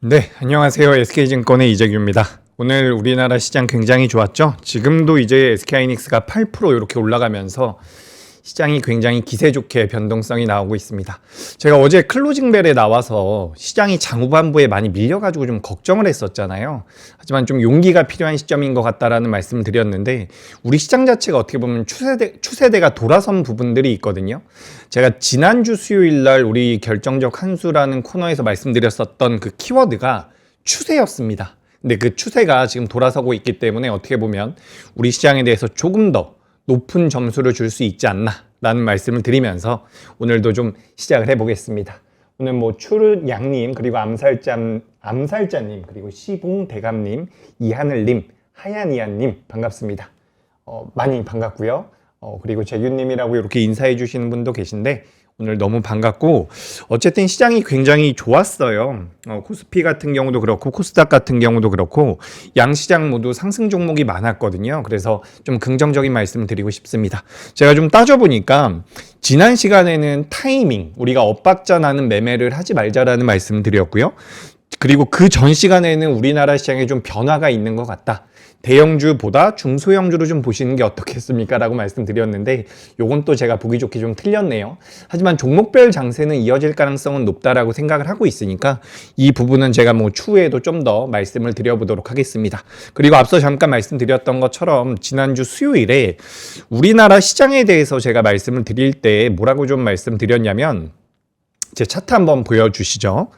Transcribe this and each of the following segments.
네, 안녕하세요. SK증권의 이재규입니다. 오늘 우리나라 시장 굉장히 좋았죠? 지금도 이제 SK하이닉스가 8% 이렇게 올라가면서 시장이 굉장히 기세 좋게 변동성이 나오고 있습니다. 제가 어제 클로징벨에 나와서 시장이 장후반부에 많이 밀려가지고 좀 걱정을 했었잖아요. 하지만 좀 용기가 필요한 시점인 것 같다라는 말씀을 드렸는데 우리 시장 자체가 어떻게 보면 추세대가 돌아선 부분들이 있거든요. 제가 지난주 수요일 날 우리 결정적 한수라는 코너에서 말씀드렸었던 그 키워드가 추세였습니다. 근데 그 추세가 지금 돌아서고 있기 때문에 어떻게 보면 우리 시장에 대해서 조금 더 높은 점수를 줄 수 있지 않나 라는 말씀을 드리면서 오늘도 좀 시작을 해보겠습니다. 오늘 뭐 추르양님, 그리고 암살자님, 그리고 시봉대감님, 이하늘님, 하얀이한님 반갑습니다. 많이 반갑고요. 그리고 재균님이라고 이렇게 인사해 주시는 분도 계신데 오늘 너무 반갑고, 어쨌든 시장이 굉장히 좋았어요. 코스피 같은 경우도 그렇고 코스닥 같은 경우도 그렇고 양시장 모두 상승 종목이 많았거든요. 그래서 좀 긍정적인 말씀을 드리고 싶습니다. 제가 좀 따져보니까 지난 시간에는 타이밍, 우리가 엇박자 나는 매매를 하지 말자라는 말씀을 드렸고요. 그리고 그 전 시간에는 우리나라 시장에 좀 변화가 있는 것 같다. 대형주보다 중소형주로 좀 보시는 게 어떻겠습니까? 라고 말씀드렸는데 요건 또 제가 보기 좋게 좀 틀렸네요. 하지만 종목별 장세는 이어질 가능성은 높다라고 생각을 하고 있으니까 이 부분은 제가 뭐 추후에도 좀 더 말씀을 드려보도록 하겠습니다. 그리고 앞서 잠깐 말씀드렸던 것처럼 지난주 수요일에 우리나라 시장에 대해서 제가 말씀을 드릴 때 뭐라고 좀 말씀드렸냐면, 제 차트 한번 보여주시죠.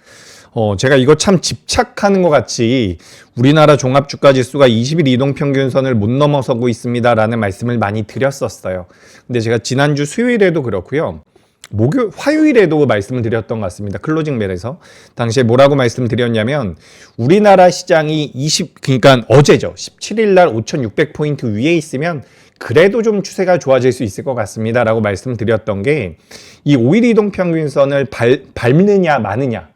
제가 이거 참 집착하는 것 같이 우리나라 종합주가지수가 20일 이동평균선을 못 넘어서고 있습니다 라는 말씀을 많이 드렸었어요. 근데 제가 지난주 수요일에도 그렇고요, 화요일에도 말씀을 드렸던 것 같습니다. 클로징벨에서 당시에 뭐라고 말씀드렸냐면, 우리나라 시장이 그러니까 어제죠, 17일 날 5,600포인트 위에 있으면 그래도 좀 추세가 좋아질 수 있을 것 같습니다 라고 말씀드렸던 게, 이 5일 이동평균선을 밟느냐 마느냐,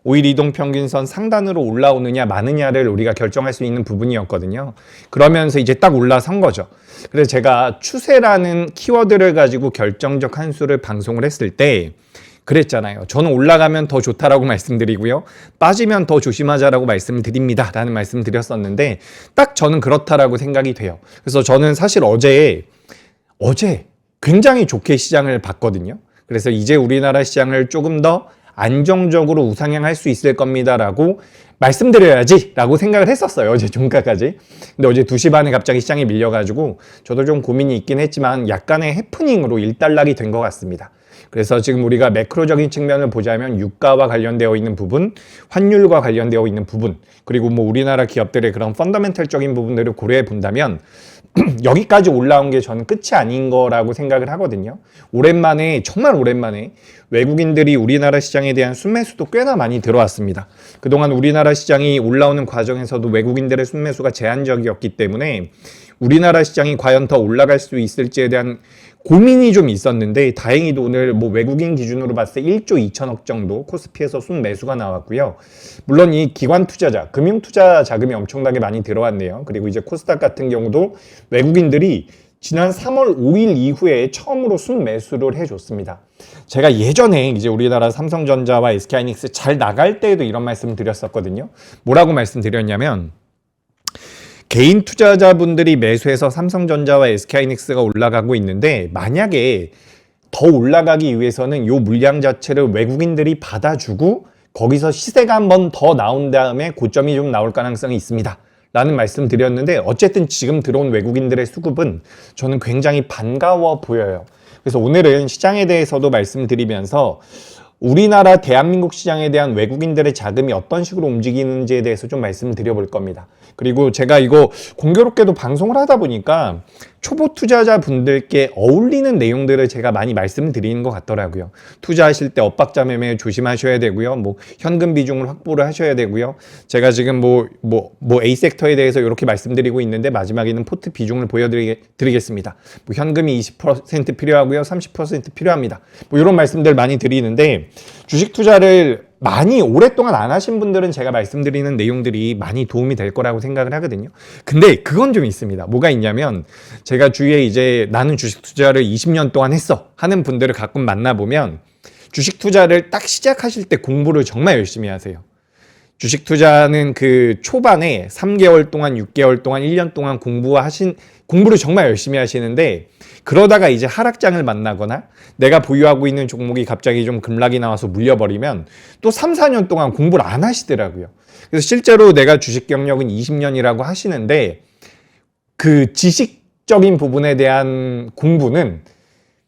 5일 이동평균선 상단으로 올라오느냐 마느냐를 우리가 결정할 수 있는 부분이었거든요. 그러면서 이제 딱 올라선 거죠. 그래서 제가 추세라는 키워드를 가지고 결정적 한수를 방송을 했을 때 그랬잖아요. 저는 올라가면 더 좋다라고 말씀드리고요, 빠지면 더 조심하자라고 말씀을 드립니다 라는 말씀을 드렸었는데 딱 저는 그렇다라고 생각이 돼요. 그래서 저는 사실 어제 굉장히 좋게 시장을 봤거든요. 그래서 이제 우리나라 시장을 조금 더 안정적으로 우상향할 수 있을 겁니다 라고 말씀드려야지 라고 생각을 했었어요, 어제 종가까지. 근데 어제 2시 반에 갑자기 시장이 밀려가지고 저도 좀 고민이 있긴 했지만 약간의 해프닝으로 일단락이 된 것 같습니다. 그래서 지금 우리가 매크로적인 측면을 보자면 유가와 관련되어 있는 부분, 환율과 관련되어 있는 부분, 그리고 뭐 우리나라 기업들의 그런 펀더멘털적인 부분들을 고려해 본다면 여기까지 올라온 게 저는 끝이 아닌 거라고 생각을 하거든요. 정말 오랜만에 외국인들이 우리나라 시장에 대한 순매수도 꽤나 많이 들어왔습니다. 그동안 우리나라 시장이 올라오는 과정에서도 외국인들의 순매수가 제한적이었기 때문에 우리나라 시장이 과연 더 올라갈 수 있을지에 대한 고민이 좀 있었는데, 다행히도 오늘 뭐 외국인 기준으로 봤을 때 1조 2천억 정도 코스피에서 순매수가 나왔고요. 물론 이 기관 투자자, 금융 투자 자금이 엄청나게 많이 들어왔네요. 그리고 이제 코스닥 같은 경우도 외국인들이 지난 3월 5일 이후에 처음으로 순매수를 해줬습니다. 제가 예전에 이제 우리나라 삼성전자와 SK하이닉스 잘 나갈 때에도 이런 말씀을 드렸었거든요. 뭐라고 말씀드렸냐면, 개인 투자자분들이 매수해서 삼성전자와 SK하이닉스가 올라가고 있는데 만약에 더 올라가기 위해서는 이 물량 자체를 외국인들이 받아주고 거기서 시세가 한 번 더 나온 다음에 고점이 좀 나올 가능성이 있습니다 라는 말씀 드렸는데, 어쨌든 지금 들어온 외국인들의 수급은 저는 굉장히 반가워 보여요. 그래서 오늘은 시장에 대해서도 말씀드리면서 우리나라 대한민국 시장에 대한 외국인들의 자금이 어떤 식으로 움직이는지에 대해서 좀 말씀을 드려볼 겁니다. 그리고 제가 이거 공교롭게도 방송을 하다 보니까 초보 투자자분들께 어울리는 내용들을 제가 많이 말씀을 드리는 것 같더라고요. 투자하실 때 엇박자 매매 조심하셔야 되고요. 뭐 현금 비중을 확보를 하셔야 되고요. 제가 지금 A 섹터에 대해서 이렇게 말씀드리고 있는데 마지막에는 포트 비중을 보여드리겠습니다. 뭐 현금이 20% 필요하고요. 30% 필요합니다. 뭐 이런 말씀들 많이 드리는데, 주식 투자를 많이 오랫동안 안 하신 분들은 제가 말씀드리는 내용들이 많이 도움이 될 거라고 생각을 하거든요. 근데 그건 좀 있습니다. 뭐가 있냐면, 제가 주위에 이제 나는 주식 투자를 20년 동안 했어 하는 분들을 가끔 만나보면 주식 투자를 딱 시작하실 때 공부를 정말 열심히 하세요. 주식 투자는 그 초반에 3개월 동안, 6개월 동안, 1년 동안 공부를 정말 열심히 하시는데 그러다가 이제 하락장을 만나거나 내가 보유하고 있는 종목이 갑자기 좀 급락이 나와서 물려버리면 또 3, 4년 동안 공부를 안 하시더라고요. 그래서 실제로 내가 주식 경력은 20년이라고 하시는데 그 지식적인 부분에 대한 공부는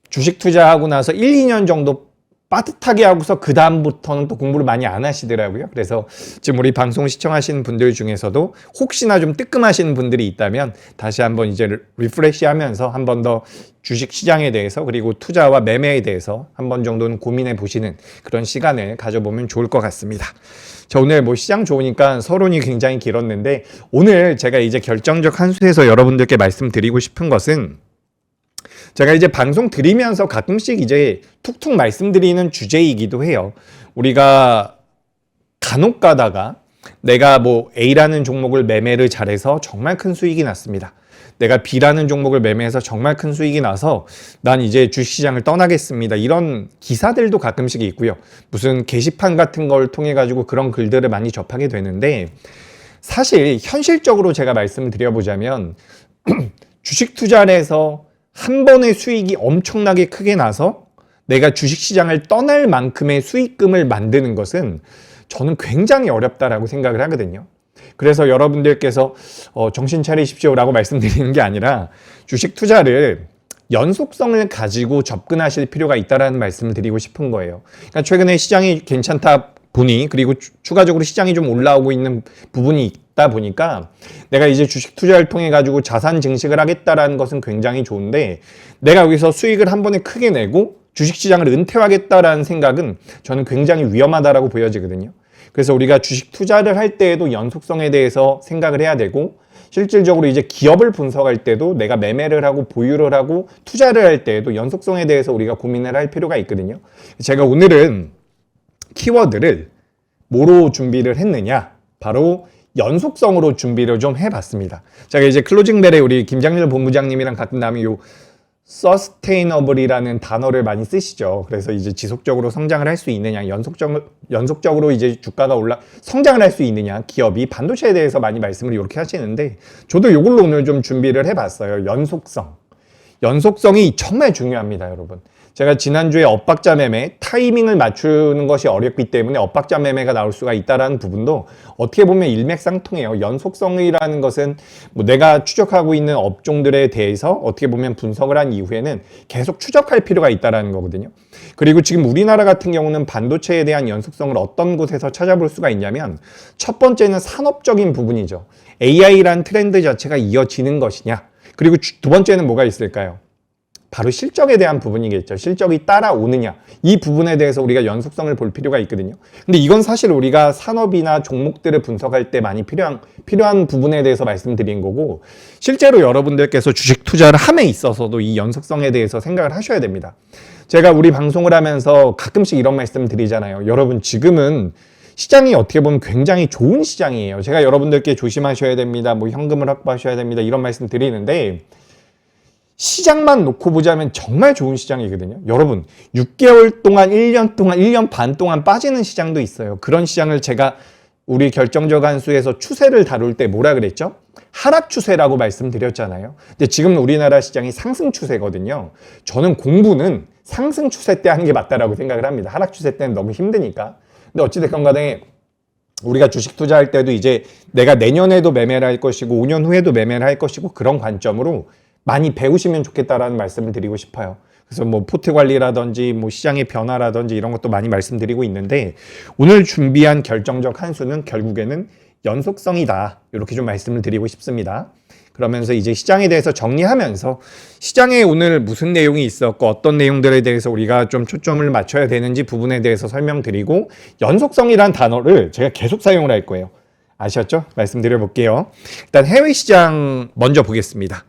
주식 투자하고 나서 1, 2년 정도 빠듯하게 하고서 그 다음부터는 또 공부를 많이 안 하시더라고요. 그래서 지금 우리 방송 시청하시는 분들 중에서도 혹시나 좀 뜨끔하시는 분들이 있다면 다시 한번 이제 리프레시 하면서 한 번 더 주식 시장에 대해서 그리고 투자와 매매에 대해서 한 번 정도는 고민해 보시는 그런 시간을 가져보면 좋을 것 같습니다. 자, 오늘 뭐 시장 좋으니까 서론이 굉장히 길었는데 오늘 제가 이제 결정적 한 수에서 여러분들께 말씀드리고 싶은 것은 제가 이제 방송 드리면서 가끔씩 이제 툭툭 말씀드리는 주제이기도 해요. 우리가 간혹 가다가 내가 뭐 A라는 종목을 매매를 잘해서 정말 큰 수익이 났습니다. 내가 B라는 종목을 매매해서 정말 큰 수익이 나서 난 이제 주식시장을 떠나겠습니다. 이런 기사들도 가끔씩 있고요. 무슨 게시판 같은 걸 통해 가지고 그런 글들을 많이 접하게 되는데 사실 현실적으로 제가 말씀을 드려보자면 주식 투자를 해서 한 번의 수익이 엄청나게 크게 나서 내가 주식시장을 떠날 만큼의 수익금을 만드는 것은 저는 굉장히 어렵다라고 생각을 하거든요. 그래서 여러분들께서 정신 차리십시오라고 말씀드리는 게 아니라 주식 투자를 연속성을 가지고 접근하실 필요가 있다는 말씀을 드리고 싶은 거예요. 그러니까 최근에 시장이 괜찮다 보니 그리고 추가적으로 시장이 좀 올라오고 있는 부분이 있다 보니까 내가 이제 주식 투자를 통해 가지고 자산 증식을 하겠다라는 것은 굉장히 좋은데 내가 여기서 수익을 한 번에 크게 내고 주식시장을 은퇴하겠다라는 생각은 저는 굉장히 위험하다라고 보여지거든요. 그래서 우리가 주식 투자를 할 때에도 연속성에 대해서 생각을 해야 되고 실질적으로 이제 기업을 분석할 때도 내가 매매를 하고 보유를 하고 투자를 할 때에도 연속성에 대해서 우리가 고민을 할 필요가 있거든요. 제가 오늘은 키워드를 뭐로 준비를 했느냐? 바로 연속성으로 준비를 좀 해봤습니다. 제가 이제 클로징벨에 우리 김장렬 본부장님이랑 같은 다음에 요 sustainable이라는 단어를 많이 쓰시죠. 그래서 이제 지속적으로 성장을 할 수 있느냐, 연속적으로 이제 주가가 성장을 할 수 있느냐, 기업이 반도체에 대해서 많이 말씀을 이렇게 하시는데 저도 이걸로 오늘 좀 준비를 해봤어요. 연속성이 정말 중요합니다, 여러분. 제가 지난주에 엇박자 매매, 타이밍을 맞추는 것이 어렵기 때문에 엇박자 매매가 나올 수가 있다는 부분도 어떻게 보면 일맥상통해요. 연속성이라는 것은 뭐 내가 추적하고 있는 업종들에 대해서 어떻게 보면 분석을 한 이후에는 계속 추적할 필요가 있다는 거거든요. 그리고 지금 우리나라 같은 경우는 반도체에 대한 연속성을 어떤 곳에서 찾아볼 수가 있냐면 첫 번째는 산업적인 부분이죠. AI라는 트렌드 자체가 이어지는 것이냐. 그리고 두 번째는 뭐가 있을까요? 바로 실적에 대한 부분이겠죠. 실적이 따라오느냐. 이 부분에 대해서 우리가 연속성을 볼 필요가 있거든요. 근데 이건 사실 우리가 산업이나 종목들을 분석할 때 많이 필요한 부분에 대해서 말씀드린 거고 실제로 여러분들께서 주식 투자를 함에 있어서도 이 연속성에 대해서 생각을 하셔야 됩니다. 제가 우리 방송을 하면서 가끔씩 이런 말씀 드리잖아요. 여러분 지금은 시장이 어떻게 보면 굉장히 좋은 시장이에요. 제가 여러분들께 조심하셔야 됩니다. 뭐 현금을 확보하셔야 됩니다. 이런 말씀 드리는데 시장만 놓고 보자면 정말 좋은 시장이거든요. 여러분 6개월 동안 1년 동안 1년 반 동안 빠지는 시장도 있어요. 그런 시장을 제가 우리 결정적 한 수에서 추세를 다룰 때 뭐라 그랬죠? 하락 추세라고 말씀드렸잖아요. 근데 지금 우리나라 시장이 상승 추세거든요. 저는 공부는 상승 추세 때 하는 게 맞다라고 생각을 합니다. 하락 추세 때는 너무 힘드니까. 근데 어찌됐건 간에 우리가 주식 투자할 때도 이제 내가 내년에도 매매를 할 것이고 5년 후에도 매매를 할 것이고 그런 관점으로 많이 배우시면 좋겠다라는 말씀을 드리고 싶어요. 그래서 뭐 포트 관리라든지 뭐 시장의 변화라든지 이런 것도 많이 말씀드리고 있는데 오늘 준비한 결정적 한 수는 결국에는 연속성이다. 이렇게 좀 말씀을 드리고 싶습니다. 그러면서 이제 시장에 대해서 정리하면서 시장에 오늘 무슨 내용이 있었고 어떤 내용들에 대해서 우리가 좀 초점을 맞춰야 되는지 부분에 대해서 설명드리고 연속성이란 단어를 제가 계속 사용을 할 거예요. 아셨죠? 말씀드려 볼게요. 일단 해외 시장 먼저 보겠습니다.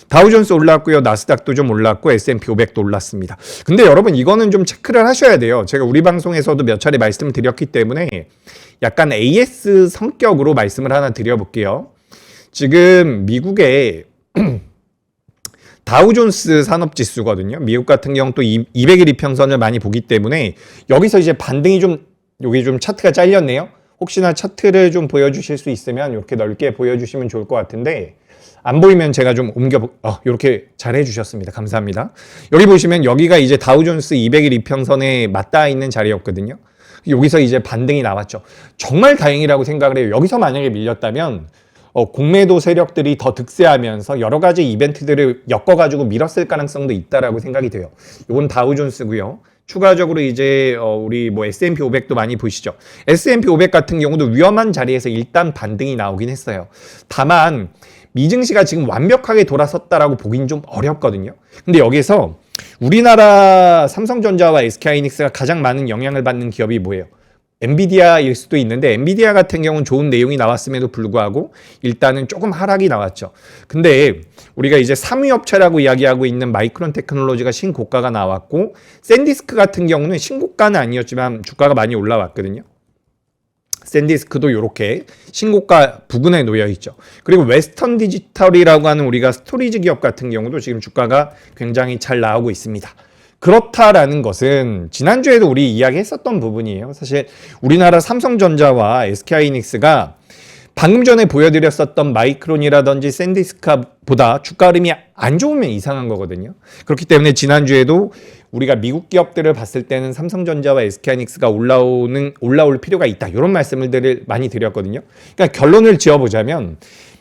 다우존스 올랐고요. 나스닥도 좀 올랐고 S&P 500도 올랐습니다. 근데 여러분 이거는 좀 체크를 하셔야 돼요. 제가 우리 방송에서도 몇 차례 말씀을 드렸기 때문에 약간 AS 성격으로 말씀을 하나 드려볼게요. 지금 미국의 다우존스 산업지수거든요. 미국 같은 경우 또 200일 이평선을 많이 보기 때문에 여기서 이제 반등이 좀 여기 좀 차트가 잘렸네요. 혹시나 차트를 좀 보여주실 수 있으면 이렇게 넓게 보여주시면 좋을 것 같은데 안 보이면 제가 좀 이렇게 잘 해주셨습니다. 감사합니다. 여기 보시면 여기가 이제 다우존스 200일 이평선에 맞닿아 있는 자리였거든요. 여기서 이제 반등이 나왔죠. 정말 다행이라고 생각을 해요. 여기서 만약에 밀렸다면 공매도 세력들이 더 득세하면서 여러 가지 이벤트들을 엮어가지고 밀었을 가능성도 있다라고 생각이 돼요. 이건 다우존스고요. 추가적으로 이제 우리 뭐 S&P 500도 많이 보시죠. S&P 500 같은 경우도 위험한 자리에서 일단 반등이 나오긴 했어요. 다만 미증시가 지금 완벽하게 돌아섰다라고 보긴 좀 어렵거든요. 근데 여기서 우리나라 삼성전자와 SK하이닉스가 가장 많은 영향을 받는 기업이 뭐예요? 엔비디아일 수도 있는데 엔비디아 같은 경우는 좋은 내용이 나왔음에도 불구하고 일단은 조금 하락이 나왔죠. 근데 우리가 이제 3위 업체라고 이야기하고 있는 마이크론 테크놀로지가 신고가가 나왔고 샌디스크 같은 경우는 신고가는 아니었지만 주가가 많이 올라왔거든요. 샌디스크도 이렇게 신고가 부근에 놓여 있죠. 그리고 웨스턴 디지털이라고 하는 우리가 스토리지 기업 같은 경우도 지금 주가가 굉장히 잘 나오고 있습니다. 그렇다라는 것은 지난주에도 우리 이야기했었던 부분이에요. 사실 우리나라 삼성전자와 SK하이닉스가 방금 전에 보여드렸었던 마이크론이라든지 샌디스크보다 주가 흐름이 안 좋으면 이상한 거거든요. 그렇기 때문에 지난주에도 우리가 미국 기업들을 봤을 때는 삼성전자와 SK하이닉스가 올라올 필요가 있다. 이런 말씀을 많이 드렸거든요. 그러니까 결론을 지어보자면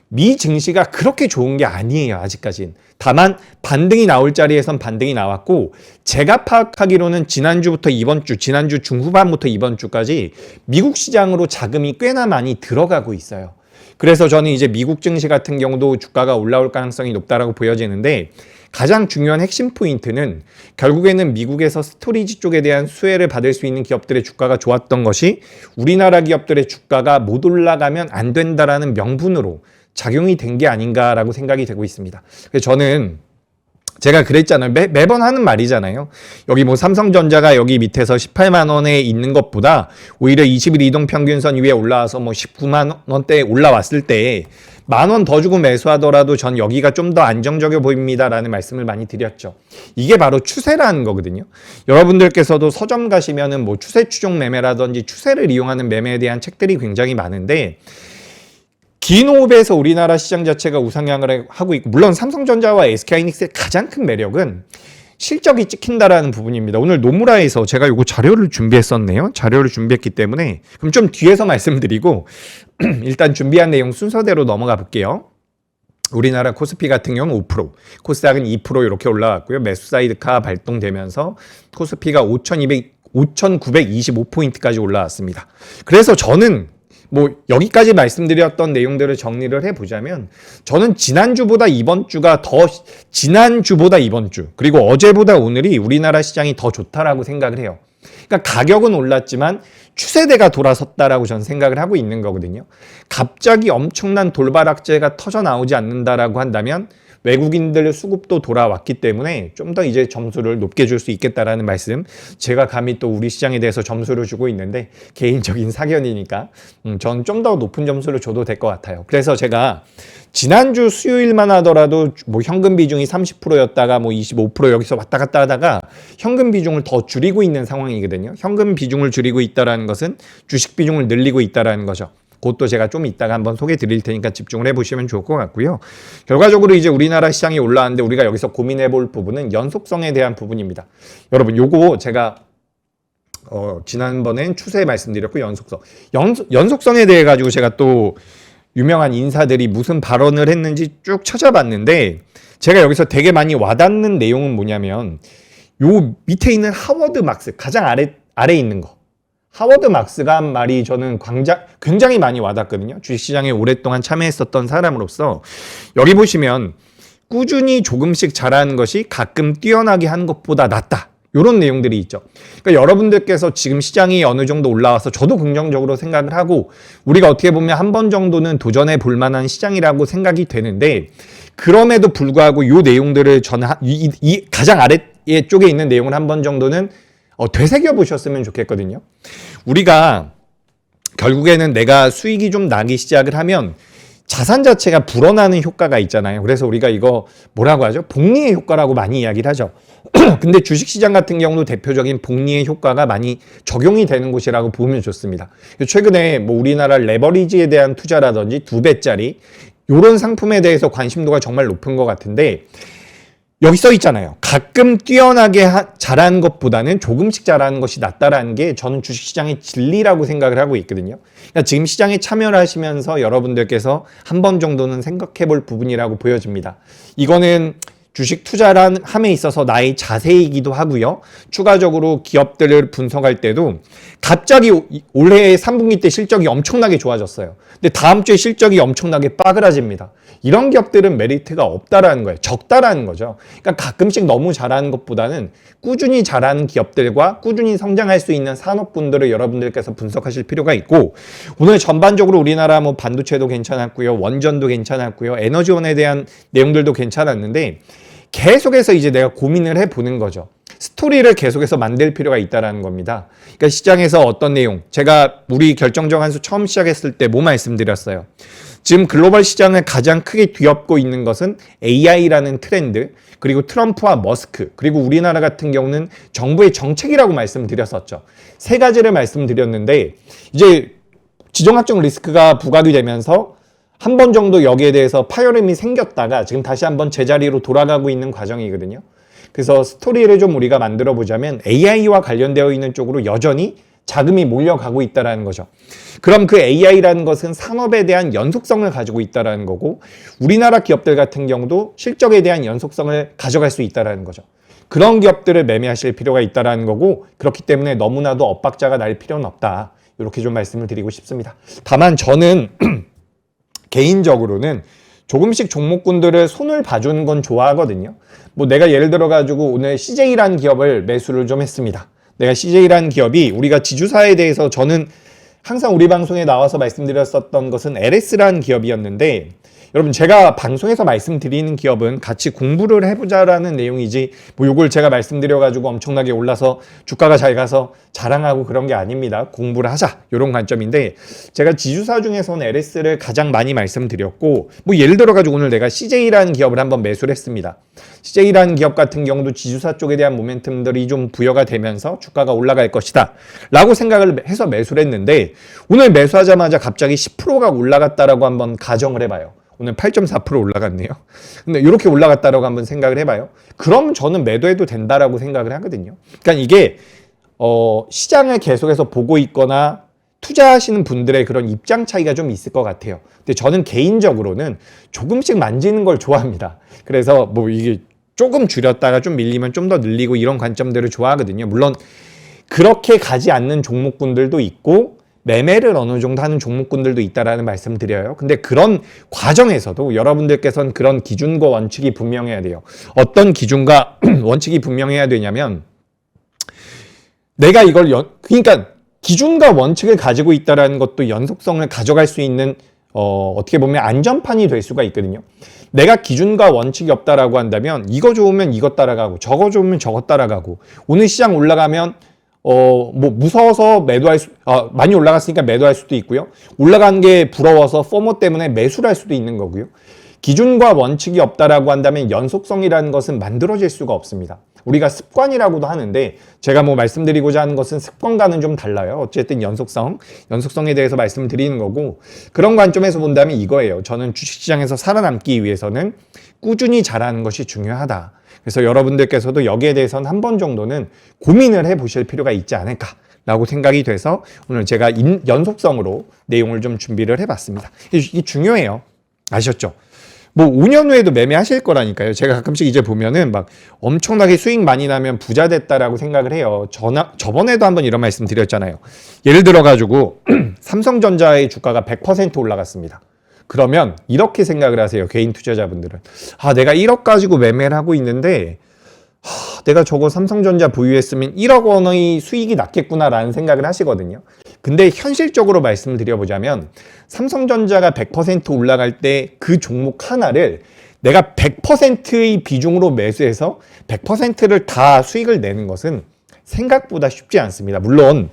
미 증시가 그렇게 좋은 게 아니에요. 아직까지는. 다만 반등이 나올 자리에선 반등이 나왔고 제가 파악하기로는 지난주부터 지난주 중후반부터 이번 주까지 미국 시장으로 자금이 꽤나 많이 들어가고 있어요. 그래서 저는 이제 미국 증시 같은 경우도 주가가 올라올 가능성이 높다라고 보여지는데 가장 중요한 핵심 포인트는 결국에는 미국에서 스토리지 쪽에 대한 수혜를 받을 수 있는 기업들의 주가가 좋았던 것이 우리나라 기업들의 주가가 못 올라가면 안 된다라는 명분으로 작용이 된 게 아닌가라고 생각이 되고 있습니다. 그래서 저는 제가 그랬잖아요. 매번 하는 말이잖아요. 여기 뭐 삼성전자가 여기 밑에서 18만 원에 있는 것보다 오히려 20일 이동평균선 위에 올라와서 뭐 19만 원대에 올라왔을 때 만 원 더 주고 매수하더라도 전 여기가 좀 더 안정적이어 보입니다라는 말씀을 많이 드렸죠. 이게 바로 추세라는 거거든요. 여러분들께서도 서점 가시면은 뭐 추세 추종 매매라든지 추세를 이용하는 매매에 대한 책들이 굉장히 많은데 긴 호흡에서 우리나라 시장 자체가 우상향을 하고 있고 물론 삼성전자와 SK하이닉스의 가장 큰 매력은 실적이 찍힌다라는 부분입니다. 오늘 노무라에서 제가 이거 자료를 준비했었네요. 자료를 준비했기 때문에 그럼 좀 뒤에서 말씀드리고 일단 준비한 내용 순서대로 넘어가 볼게요. 우리나라 코스피 같은 경우는 5%, 코스닥은 2% 이렇게 올라왔고요. 매수 사이드카 발동되면서 코스피가 5,925포인트까지 올라왔습니다. 그래서 저는 뭐 여기까지 말씀드렸던 내용들을 정리를 해보자면 저는 지난주보다 이번 주 그리고 어제보다 오늘이 우리나라 시장이 더 좋다라고 생각을 해요. 그러니까 가격은 올랐지만 추세대가 돌아섰다라고 저는 생각을 하고 있는 거거든요. 갑자기 엄청난 돌발악재가 터져 나오지 않는다라고 한다면 외국인들 수급도 돌아왔기 때문에 좀 더 이제 점수를 높게 줄 수 있겠다라는 말씀. 제가 감히 또 우리 시장에 대해서 점수를 주고 있는데 개인적인 사견이니까 전 좀 더 높은 점수를 줘도 될 것 같아요. 그래서 제가 지난주 수요일만 하더라도 뭐 현금 비중이 30%였다가 뭐 25% 여기서 왔다 갔다 하다가 현금 비중을 더 줄이고 있는 상황이거든요. 현금 비중을 줄이고 있다라는 것은 주식 비중을 늘리고 있다라는 거죠. 그것도 제가 좀 이따가 한번 소개 드릴 테니까 집중을 해보시면 좋을 것 같고요. 결과적으로 이제 우리나라 시장이 올라왔는데 우리가 여기서 고민해 볼 부분은 연속성에 대한 부분입니다. 여러분 요거 제가 지난번엔 추세 말씀드렸고 연속성에 대해 가지고 제가 또 유명한 인사들이 무슨 발언을 했는지 쭉 찾아봤는데 제가 여기서 되게 많이 와닿는 내용은 뭐냐면 요 밑에 있는 하워드 막스 가장 아래에 있는 거 하워드 막스가 한 말이 저는 굉장히 많이 와닿거든요. 주식시장에 오랫동안 참여했었던 사람으로서 여기 보시면 꾸준히 조금씩 잘하는 것이 가끔 뛰어나게 하는 것보다 낫다. 이런 내용들이 있죠. 그러니까 여러분들께서 지금 시장이 어느 정도 올라와서 저도 긍정적으로 생각을 하고 우리가 어떻게 보면 한 번 정도는 도전해 볼 만한 시장이라고 생각이 되는데 그럼에도 불구하고 이 내용들을 저는 이 가장 아래 쪽에 있는 내용을 한 번 정도는 되새겨 보셨으면 좋겠거든요. 우리가 결국에는 내가 수익이 좀 나기 시작을 하면 자산 자체가 불어나는 효과가 있잖아요. 그래서 우리가 이거 뭐라고 하죠? 복리의 효과라고 많이 이야기를 하죠. 근데 주식시장 같은 경우도 대표적인 복리의 효과가 많이 적용이 되는 곳이라고 보면 좋습니다. 최근에 뭐 우리나라 레버리지에 대한 투자라든지 2배짜리 이런 상품에 대해서 관심도가 정말 높은 것 같은데, 여기 써 있잖아요. 가끔 뛰어나게 잘하는 것보다는 조금씩 잘하는 것이 낫다라는 게 저는 주식시장의 진리라고 생각을 하고 있거든요. 그러니까 지금 시장에 참여를 하시면서 여러분들께서 한 번 정도는 생각해 볼 부분이라고 보여집니다. 이거는 주식 투자란 함에 있어서 나의 자세이기도 하고요. 추가적으로 기업들을 분석할 때도 갑자기 올해 3분기 때 실적이 엄청나게 좋아졌어요. 근데 다음 주에 실적이 엄청나게 빠그라집니다. 이런 기업들은 메리트가 없다라는 거예요. 적다라는 거죠. 그러니까 가끔씩 너무 잘하는 것보다는 꾸준히 잘하는 기업들과 꾸준히 성장할 수 있는 산업군들을 여러분들께서 분석하실 필요가 있고, 오늘 전반적으로 우리나라 뭐 반도체도 괜찮았고요. 원전도 괜찮았고요. 에너지원에 대한 내용들도 괜찮았는데, 계속해서 이제 내가 고민을 해보는 거죠. 스토리를 계속해서 만들 필요가 있다는 겁니다. 그러니까 시장에서 어떤 내용, 제가 우리 결정적 한수 처음 시작했을 때 뭐 말씀드렸어요. 지금 글로벌 시장을 가장 크게 뒤엎고 있는 것은 AI라는 트렌드, 그리고 트럼프와 머스크, 그리고 우리나라 같은 경우는 정부의 정책이라고 말씀드렸었죠. 세 가지를 말씀드렸는데, 이제 지정학적 리스크가 부각이 되면서 한 번 정도 여기에 대해서 파열음이 생겼다가 지금 다시 한번 제자리로 돌아가고 있는 과정이거든요. 그래서 스토리를 좀 우리가 만들어 보자면 AI와 관련되어 있는 쪽으로 여전히 자금이 몰려가고 있다는 거죠. 그럼 그 AI라는 것은 산업에 대한 연속성을 가지고 있다는 거고, 우리나라 기업들 같은 경우도 실적에 대한 연속성을 가져갈 수 있다는 거죠. 그런 기업들을 매매하실 필요가 있다는 거고, 그렇기 때문에 너무나도 엇박자가 날 필요는 없다. 이렇게 좀 말씀을 드리고 싶습니다. 다만 저는 개인적으로는 조금씩 종목군들을 손을 봐주는 건 좋아하거든요. 뭐 내가 예를 들어 가지고 오늘 CJ라는 기업을 매수를 좀 했습니다. 내가 CJ라는 기업이, 우리가 지주사에 대해서 저는 항상 우리 방송에 나와서 말씀드렸었던 것은 LS라는 기업이었는데, 여러분 제가 방송에서 말씀드리는 기업은 같이 공부를 해보자라는 내용이지, 뭐 요걸 제가 말씀드려가지고 엄청나게 올라서 주가가 잘 가서 자랑하고 그런 게 아닙니다. 공부를 하자, 이런 관점인데, 제가 지주사 중에서는 LS를 가장 많이 말씀드렸고, 뭐 예를 들어가지고 오늘 내가 CJ라는 기업을 한번 매수를 했습니다. CJ라는 기업 같은 경우도 지주사 쪽에 대한 모멘텀들이 좀 부여가 되면서 주가가 올라갈 것이다 라고 생각을 해서 매수를 했는데, 오늘 매수하자마자 갑자기 10%가 올라갔다라고 한번 가정을 해봐요. 오늘 8.4% 올라갔네요. 근데 이렇게 올라갔다라고 한번 생각을 해봐요. 그럼 저는 매도해도 된다라고 생각을 하거든요. 그러니까 이게 시장을 계속해서 보고 있거나 투자하시는 분들의 그런 입장 차이가 좀 있을 것 같아요. 근데 저는 개인적으로는 조금씩 만지는 걸 좋아합니다. 그래서 뭐 이게 조금 줄였다가 좀 밀리면 좀 더 늘리고 이런 관점들을 좋아하거든요. 물론 그렇게 가지 않는 종목군들도 있고 매매를 어느 정도 하는 종목군들도 있다라는 말씀 드려요. 근데 그런 과정에서도 여러분들께서는 그런 기준과 원칙이 분명해야 돼요. 어떤 기준과 원칙이 분명해야 되냐면, 내가 이걸 그러니까 기준과 원칙을 가지고 있다라는 것도 연속성을 가져갈 수 있는 어떻게 보면 안전판이 될 수가 있거든요. 내가 기준과 원칙이 없다라고 한다면 이거 좋으면 이거 따라가고 저거 좋으면 저거 따라가고, 오늘 시장 올라가면 뭐 무서워서 매도할 많이 올라갔으니까 매도할 수도 있고요. 올라간 게 부러워서 포모 때문에 매수를 할 수도 있는 거고요. 기준과 원칙이 없다라고 한다면 연속성이라는 것은 만들어질 수가 없습니다. 우리가 습관이라고도 하는데, 제가 뭐 말씀드리고자 하는 것은 습관과는 좀 달라요. 어쨌든 연속성에 대해서 말씀드리는 거고, 그런 관점에서 본다면 이거예요. 저는 주식시장에서 살아남기 위해서는 꾸준히 잘하는 것이 중요하다. 그래서 여러분들께서도 여기에 대해서는 한 번 정도는 고민을 해보실 필요가 있지 않을까라고 생각이 돼서 오늘 제가 연속성으로 내용을 좀 준비를 해봤습니다. 이게 중요해요. 아셨죠? 뭐 5년 후에도 매매하실 거라니까요. 제가 가끔씩 이제 보면은 막 엄청나게 수익 많이 나면 부자 됐다라고 생각을 해요. 저번에도 한번 이런 말씀 드렸잖아요. 예를 들어가지고 삼성전자의 주가가 100% 올라갔습니다. 그러면 이렇게 생각을 하세요. 개인 투자자분들은. 내가 1억 가지고 매매를 하고 있는데 내가 저거 삼성전자 보유했으면 1억 원의 수익이 났겠구나라는 생각을 하시거든요. 근데 현실적으로 말씀드려보자면 삼성전자가 100% 올라갈 때 그 종목 하나를 내가 100%의 비중으로 매수해서 100%를 다 수익을 내는 것은 생각보다 쉽지 않습니다. 물론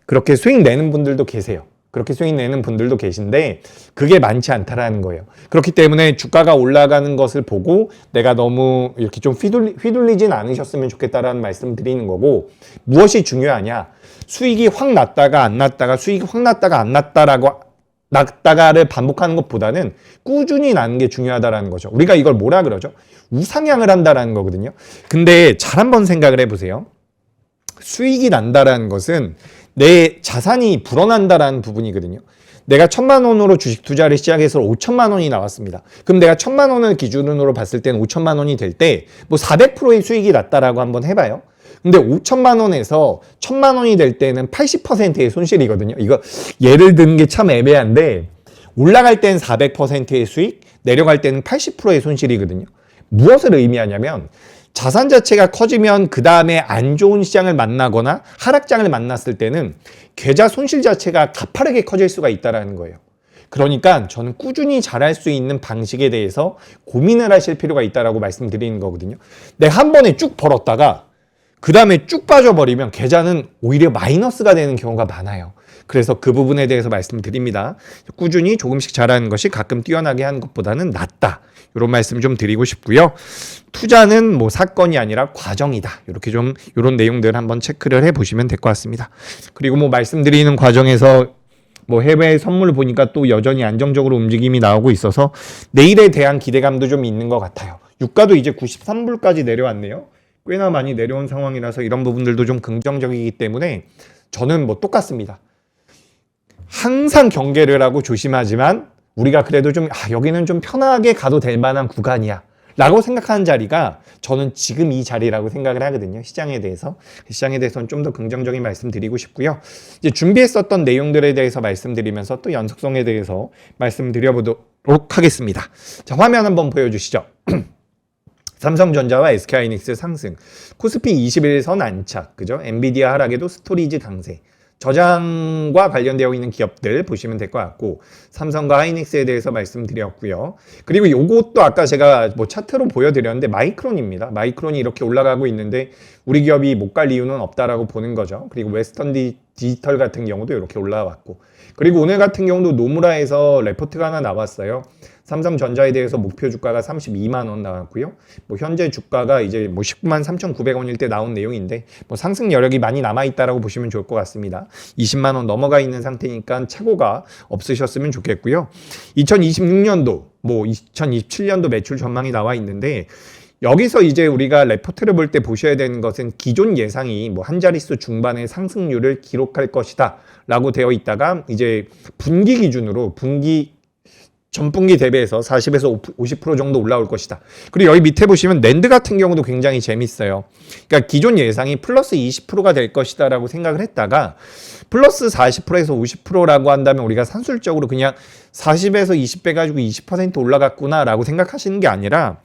그렇게 수익 내는 분들도 계세요. 그렇게 수익 내는 분들도 계신데 그게 많지 않다라는 거예요. 그렇기 때문에 주가가 올라가는 것을 보고 내가 너무 이렇게 좀 휘둘리진 않으셨으면 좋겠다라는 말씀 드리는 거고, 무엇이 중요하냐? 수익이 확 났다가 안 났다가 수익이 확 났다가 안 났다가를 반복하는 것보다는 꾸준히 나는 게 중요하다라는 거죠. 우리가 이걸 뭐라 그러죠? 우상향을 한다라는 거거든요. 근데 잘 한번 생각을 해보세요. 수익이 난다라는 것은 내 자산이 불어난다라는 부분이거든요. 내가 1,000만 원으로 주식 투자를 시작해서 5천만 원이 나왔습니다. 그럼 내가 1,000만 원을 기준으로 봤을 때는 5천만 원이 될 때 뭐 400%의 수익이 났다라고 한번 해봐요. 근데 5천만 원에서 1,000만 원이 될 때는 80%의 손실이거든요. 이거 예를 드는 게 참 애매한데, 올라갈 때는 400%의 수익, 내려갈 때는 80%의 손실이거든요. 무엇을 의미하냐면 자산 자체가 커지면 그 다음에 안 좋은 시장을 만나거나 하락장을 만났을 때는 계좌 손실 자체가 가파르게 커질 수가 있다는 거예요. 그러니까 저는 꾸준히 잘할 수 있는 방식에 대해서 고민을 하실 필요가 있다고 말씀드리는 거거든요. 내가 한 번에 쭉 벌었다가 그 다음에 쭉 빠져버리면 계좌는 오히려 마이너스가 되는 경우가 많아요. 그래서 그 부분에 대해서 말씀드립니다. 꾸준히 조금씩 잘하는 것이 가끔 뛰어나게 하는 것보다는 낫다. 이런 말씀 좀 드리고 싶고요. 투자는 뭐 사건이 아니라 과정이다. 이렇게 좀 이런 내용들 한번 체크를 해보시면 될 것 같습니다. 그리고 뭐 말씀드리는 과정에서 뭐 해외 선물 보니까 또 여전히 안정적으로 움직임이 나오고 있어서 내일에 대한 기대감도 좀 있는 것 같아요. 유가도 이제 93불까지 내려왔네요. 꽤나 많이 내려온 상황이라서 이런 부분들도 좀 긍정적이기 때문에 저는 뭐 똑같습니다. 항상 경계를 하고 조심하지만 우리가 그래도 좀 여기는 좀 편하게 가도 될 만한 구간이야 라고 생각하는 자리가 저는 지금 이 자리라고 생각을 하거든요. 시장에 대해서는 좀 더 긍정적인 말씀 드리고 싶고요. 이제 준비했었던 내용들에 대해서 말씀드리면서 또 연속성에 대해서 말씀드려보도록 하겠습니다. 자, 화면 한번 보여주시죠. 삼성전자와 SK하이닉스 상승, 코스피 21선 안착, 그죠? 엔비디아 하락에도 스토리지 강세, 저장과 관련되어 있는 기업들 보시면 될 것 같고, 삼성과 하이닉스에 대해서 말씀드렸고요. 그리고 요것도 아까 제가 뭐 차트로 보여드렸는데 마이크론입니다. 마이크론이 이렇게 올라가고 있는데 우리 기업이 못 갈 이유는 없다라고 보는 거죠. 그리고 웨스턴 디지털 같은 경우도 이렇게 올라왔고, 그리고 오늘 같은 경우도 노무라에서 레포트가 하나 나왔어요. 삼성전자에 대해서 목표 주가가 32만 원 나왔고요. 뭐 현재 주가가 이제 뭐 19만 3,900원일 때 나온 내용인데 뭐 상승 여력이 많이 남아 있다라고 보시면 좋을 것 같습니다. 20만 원 넘어가 있는 상태니까 착오가 없으셨으면 좋겠고요. 2026년도 뭐 2027년도 매출 전망이 나와 있는데, 여기서 이제 우리가 레포트를 볼 때 보셔야 되는 것은 기존 예상이 뭐 한 자릿수 중반의 상승률을 기록할 것이다 라고 되어 있다가 이제 분기 기준으로 전분기 대비해서 40에서 50% 정도 올라올 것이다. 그리고 여기 밑에 보시면 낸드 같은 경우도 굉장히 재밌어요. 그러니까 기존 예상이 플러스 20%가 될 것이다 라고 생각을 했다가 플러스 40%에서 50%라고 한다면 우리가 산술적으로 그냥 40에서 20배 가지고 20% 올라갔구나 라고 생각하시는 게 아니라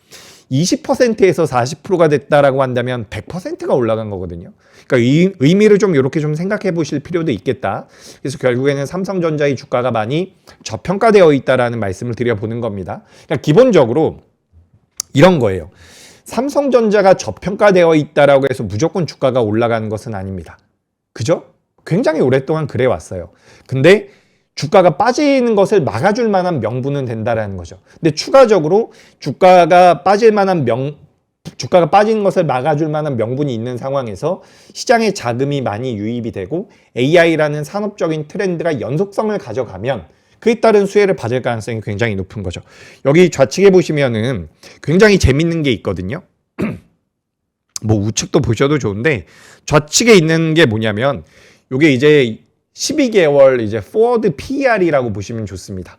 20%에서 40%가 됐다라고 한다면 100%가 올라간 거거든요. 그러니까 이 의미를 좀 이렇게 좀 생각해 보실 필요도 있겠다. 그래서 결국에는 삼성전자의 주가가 많이 저평가되어 있다라는 말씀을 드려보는 겁니다. 그러니까 기본적으로 이런 거예요. 삼성전자가 저평가되어 있다라고 해서 무조건 주가가 올라가는 것은 아닙니다. 그죠? 굉장히 오랫동안 그래 왔어요. 근데 주가가 빠지는 것을 막아줄 만한 명분은 된다라는 거죠. 근데 추가적으로 주가가 빠지는 것을 막아줄 만한 명분이 있는 상황에서 시장에 자금이 많이 유입이 되고 AI라는 산업적인 트렌드가 연속성을 가져가면 그에 따른 수혜를 받을 가능성이 굉장히 높은 거죠. 여기 좌측에 보시면은 굉장히 재밌는 게 있거든요. 뭐 우측도 보셔도 좋은데 좌측에 있는 게 뭐냐면 이게 이제 12개월 이제 포워드 PER이라고 보시면 좋습니다.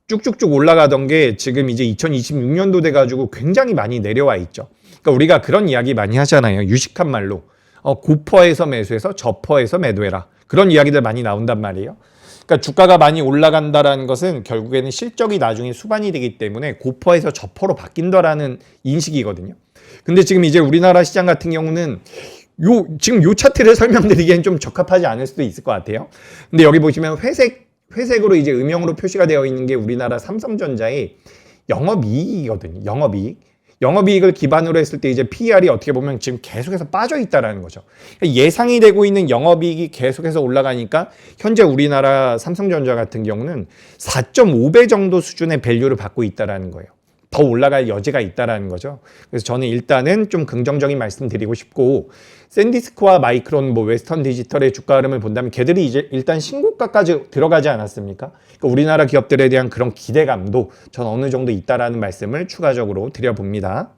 쭉쭉쭉 올라가던 게 지금 이제 2026년도 돼가지고 굉장히 많이 내려와 있죠. 그러니까 우리가 그런 이야기 많이 하잖아요. 유식한 말로 고퍼에서 매수해서 저퍼에서 매도해라. 그런 이야기들 많이 나온단 말이에요. 그러니까 주가가 많이 올라간다라는 것은 결국에는 실적이 나중에 수반이 되기 때문에 고퍼에서 저퍼로 바뀐다라는 인식이거든요. 근데 지금 이제 우리나라 시장 같은 경우는 지금 요 차트를 설명드리기엔 좀 적합하지 않을 수도 있을 것 같아요. 근데 여기 보시면 회색으로 이제 음영으로 표시가 되어 있는 게 우리나라 삼성전자의 영업이익이거든요. 영업이익. 영업이익을 기반으로 했을 때 이제 PER이 어떻게 보면 지금 계속해서 빠져 있다라는 거죠. 예상이 되고 있는 영업이익이 계속해서 올라가니까 현재 우리나라 삼성전자 같은 경우는 4.5배 정도 수준의 밸류를 받고 있다라는 거예요. 더 올라갈 여지가 있다라는 거죠. 그래서 저는 일단은 좀 긍정적인 말씀 드리고 싶고, 샌디스크와 마이크론, 뭐 웨스턴 디지털의 주가 흐름을 본다면 걔들이 이제 일단 신고가까지 들어가지 않았습니까? 그러니까 우리나라 기업들에 대한 그런 기대감도 전 어느 정도 있다라는 말씀을 추가적으로 드려봅니다.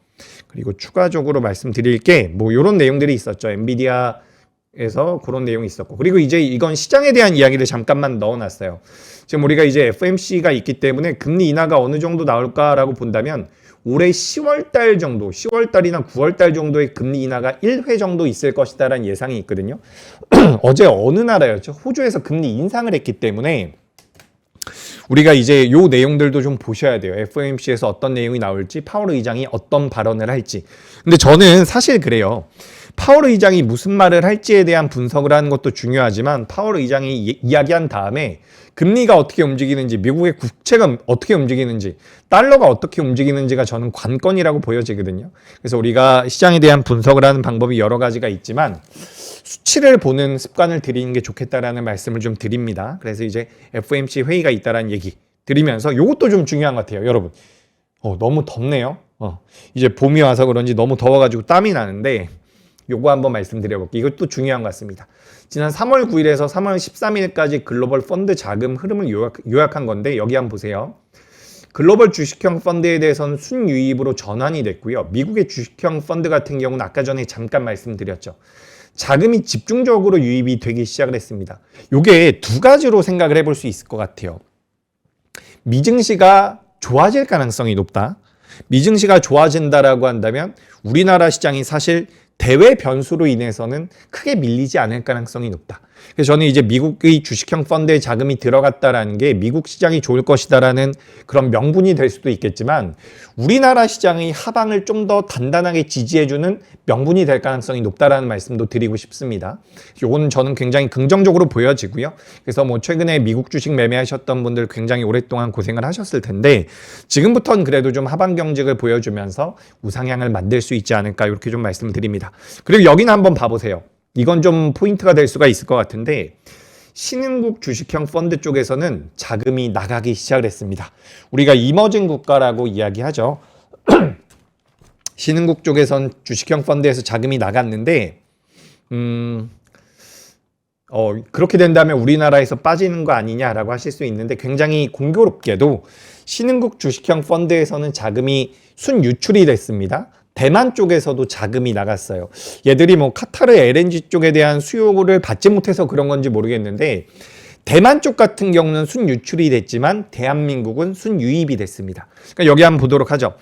그리고 추가적으로 말씀드릴 게 뭐 이런 내용들이 있었죠. 엔비디아에서 그런 내용이 있었고, 그리고 이제 이건 시장에 대한 이야기를 잠깐만 넣어놨어요. 지금 우리가 이제 FOMC가 있기 때문에 금리 인하가 어느 정도 나올까라고 본다면 올해 10월 달 정도, 10월 달이나 9월 달 정도의 금리 인하가 1회 정도 있을 것이다라는 예상이 있거든요. 어제 어느 나라였죠? 호주에서 금리 인상을 했기 때문에 우리가 이제 요 내용들도 좀 보셔야 돼요. FOMC에서 어떤 내용이 나올지, 파월 의장이 어떤 발언을 할지. 근데 저는 사실 그래요. 파월 의장이 무슨 말을 할지에 대한 분석을 하는 것도 중요하지만 파월 의장이 이야기한 다음에 금리가 어떻게 움직이는지, 미국의 국채가 어떻게 움직이는지, 달러가 어떻게 움직이는지가 저는 관건이라고 보여지거든요. 그래서 우리가 시장에 대한 분석을 하는 방법이 여러 가지가 있지만 수치를 보는 습관을 들이는 게 좋겠다라는 말씀을 좀 드립니다. 그래서 이제 FOMC 회의가 있다라는 얘기 드리면서 이것도 좀 중요한 것 같아요. 여러분, 너무 덥네요. 이제 봄이 와서 그런지 너무 더워가지고 땀이 나는데 요거 한번 말씀드려볼게요. 이것도 중요한 것 같습니다. 지난 3월 9일에서 3월 13일까지 글로벌 펀드 자금 흐름을 요약한 건데 여기 한번 보세요. 글로벌 주식형 펀드에 대해서는 순유입으로 전환이 됐고요. 미국의 주식형 펀드 같은 경우는 아까 전에 잠깐 말씀드렸죠. 자금이 집중적으로 유입이 되기 시작을 했습니다. 요게 두 가지로 생각을 해볼 수 있을 것 같아요. 미증시가 좋아질 가능성이 높다. 미증시가 좋아진다라고 한다면 우리나라 시장이 사실 대외 변수로 인해서는 크게 밀리지 않을 가능성이 높다. 그래서 저는 이제 미국의 주식형 펀드에 자금이 들어갔다라는 게 미국 시장이 좋을 것이다라는 그런 명분이 될 수도 있겠지만 우리나라 시장의 하방을 좀 더 단단하게 지지해주는 명분이 될 가능성이 높다라는 말씀도 드리고 싶습니다. 요거는 저는 굉장히 긍정적으로 보여지고요. 그래서 뭐 최근에 미국 주식 매매하셨던 분들 굉장히 오랫동안 고생을 하셨을 텐데 지금부터는 그래도 좀 하방 경직을 보여주면서 우상향을 만들 수 있지 않을까 이렇게 좀 말씀을 드립니다. 그리고 여기는 한번 봐보세요. 이건 좀 포인트가 될 수가 있을 것 같은데 신흥국 주식형 펀드 쪽에서는 자금이 나가기 시작을 했습니다. 우리가 이머징 국가라고 이야기하죠. 신흥국 쪽에선 주식형 펀드에서 자금이 나갔는데 그렇게 된다면 우리나라에서 빠지는 거 아니냐라고 하실 수 있는데 굉장히 공교롭게도 신흥국 주식형 펀드에서는 자금이 순유출이 됐습니다. 대만 쪽에서도 자금이 나갔어요. 얘들이 뭐 카타르 LNG 쪽에 대한 수요를 받지 못해서 그런 건지 모르겠는데 대만 쪽 같은 경우는 순유출이 됐지만 대한민국은 순유입이 됐습니다. 그러니까 여기 한번 보도록 하죠.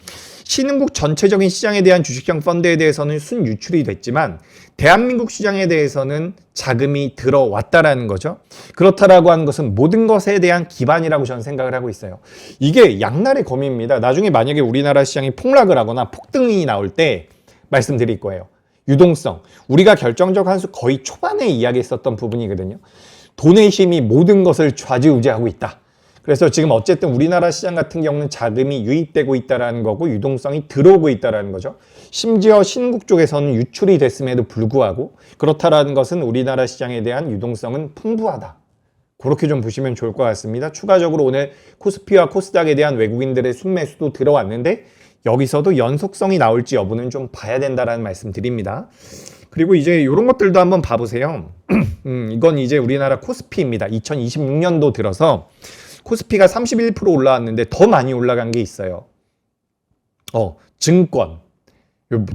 신흥국 전체적인 시장에 대한 주식형 펀드에 대해서는 순유출이 됐지만 대한민국 시장에 대해서는 자금이 들어왔다라는 거죠. 그렇다라고 하는 것은 모든 것에 대한 기반이라고 저는 생각을 하고 있어요. 이게 양날의 검입니다. 나중에 만약에 우리나라 시장이 폭락을 하거나 폭등이 나올 때 말씀드릴 거예요. 유동성. 우리가 결정적 한수 거의 초반에 이야기했었던 부분이거든요. 돈의 힘이 모든 것을 좌지우지하고 있다. 그래서 지금 어쨌든 우리나라 시장 같은 경우는 자금이 유입되고 있다는 거고 유동성이 들어오고 있다는 거죠. 심지어 신흥국 쪽에서는 유출이 됐음에도 불구하고 그렇다라는 것은 우리나라 시장에 대한 유동성은 풍부하다. 그렇게 좀 보시면 좋을 것 같습니다. 추가적으로 오늘 코스피와 코스닥에 대한 외국인들의 순매수도 들어왔는데 여기서도 연속성이 나올지 여부는 좀 봐야 된다라는 말씀 드립니다. 그리고 이제 이런 것들도 한번 봐보세요. 이건 이제 우리나라 코스피입니다. 2026년도 들어서 코스피가 31% 올라왔는데 더 많이 올라간 게 있어요. 증권.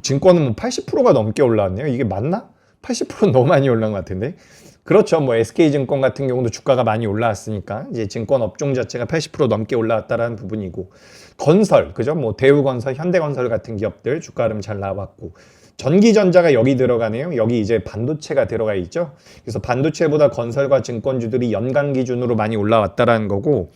증권은 뭐 80%가 넘게 올라왔네요. 이게 맞나? 80%는 너무 많이 올라간 것 같은데. 그렇죠. 뭐 SK증권 같은 경우도 주가가 많이 올라왔으니까 이제 증권 업종 자체가 80% 넘게 올라왔다라는 부분이고 건설, 그죠? 뭐 대우건설, 현대건설 같은 기업들 주가 흐름 잘 나왔고 전기전자가 여기 들어가네요. 여기 이제 반도체가 들어가 있죠. 그래서 반도체보다 건설과 증권주들이 연간 기준으로 많이 올라왔다라는 거고